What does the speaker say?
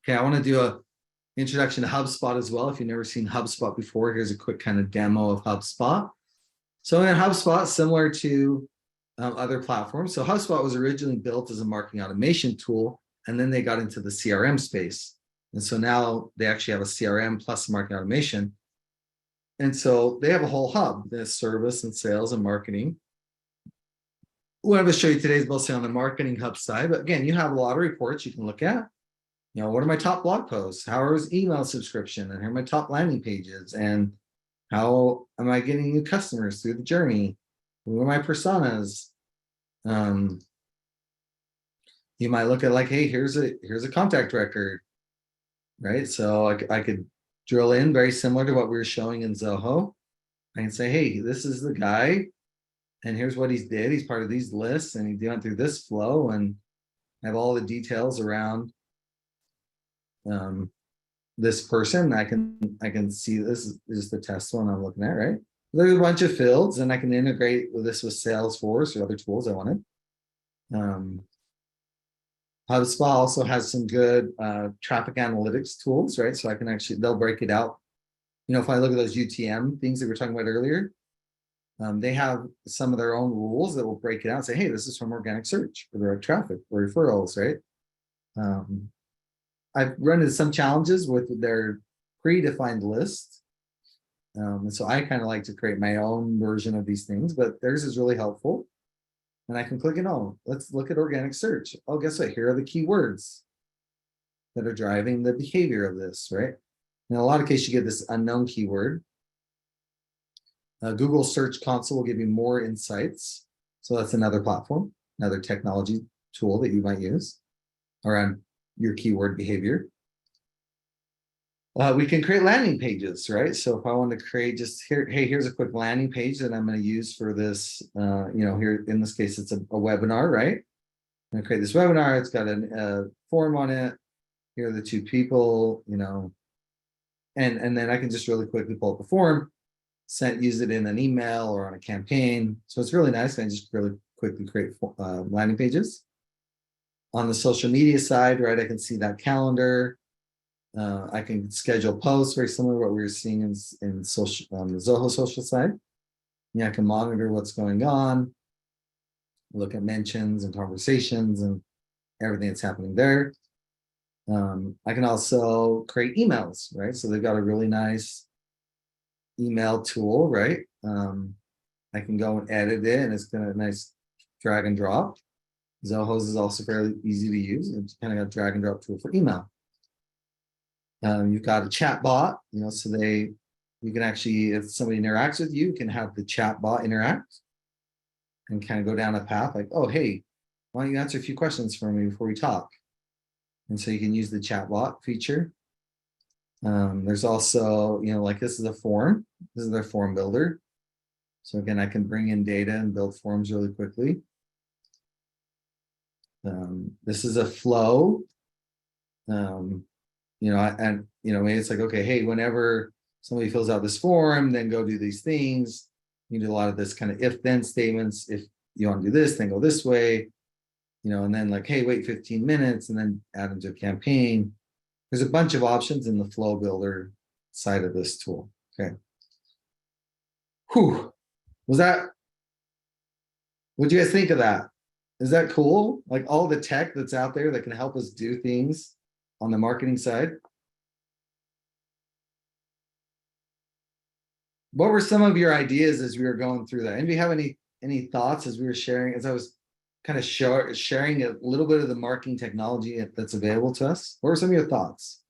Okay, I want to do a introduction to HubSpot as well. If you've never seen HubSpot before, here's a quick kind of demo of HubSpot. So in HubSpot, similar to other platforms. So HubSpot was originally built as a marketing automation tool, and then they got into the CRM space. And so now they actually have a CRM plus marketing automation. And so they have a whole hub, there's service and sales and marketing. What I'm going to show you today is mostly on the marketing hub side. But again, you have a lot of reports you can look at. You know, what are my top blog posts? How is email subscription? And here are my top landing pages. And how am I getting new customers through the journey? Who are my personas? You might look at like, hey, here's a contact record, right? So I could drill in very similar to what we were showing in Zoho. I can say, hey, this is the guy, and here's what he's did. He's part of these lists, and he went through this flow, and I have all the details around this person. I can see this is the test one I'm looking at, right? There's a bunch of fields, and I can integrate with this with Salesforce or other tools I wanted. HubSpot also has some good traffic analytics tools, right? So I can actually, they'll break it out. You know, if I look at those UTM things that we were talking about earlier, they have some of their own rules that will break it out and say, hey, this is from organic search or direct traffic or referrals, right? I've run into some challenges with their predefined list. And so I kind of like to create my own version of these things, but theirs is really helpful. And I can click it on. Let's look at organic search. Oh, guess what? Here are the keywords that are driving the behavior of this, right? In a lot of cases, you get this unknown keyword. Google Search Console will give you more insights. So that's another platform, another technology tool that you might use around your keyword behavior. We can create landing pages, right? So if I want to create just here, hey, here's a quick landing page that I'm going to use for this, you know, here in this case, it's a webinar, right? I'm going to create this webinar. It's got a form on it. Here are the two people, you know, and then I can just really quickly pull up the form, use it in an email or on a campaign. So it's really nice. I just really quickly create landing pages. On the social media side, right, I can see that calendar. I can schedule posts, very similar to what we were seeing in social, on the Zoho social side. Yeah, I can monitor what's going on, look at mentions and conversations and everything that's happening there. I can also create emails, right? So they've got a really nice email tool, right? I can go and edit it, and it's got a nice drag and drop. Zoho's is also fairly easy to use. It's kind of got a drag and drop tool for email. You've got a chat bot, you know, so you can actually, if somebody interacts with you, you can have the chat bot interact and kind of go down a path like, oh, hey, why don't you answer a few questions for me before we talk? And so you can use the chat bot feature. There's also, you know, like this is a form. This is their form builder. So again, I can bring in data and build forms really quickly. This is a flow. You know, and you know, maybe it's like, okay, hey, whenever somebody fills out this form, then go do these things. You do a lot of this kind of if-then statements. If you want to do this, then go this way. You know, and then like, hey, wait 15 minutes and then add them to a campaign. There's a bunch of options in the flow builder side of this tool. Okay. Whew. What'd you guys think of that? Is that cool? Like all the tech that's out there that can help us do things on the marketing side. What were some of your ideas as we were going through that? Anybody have any thoughts as we were sharing, as I was kind of sharing a little bit of the marketing technology that's available to us? What were some of your thoughts?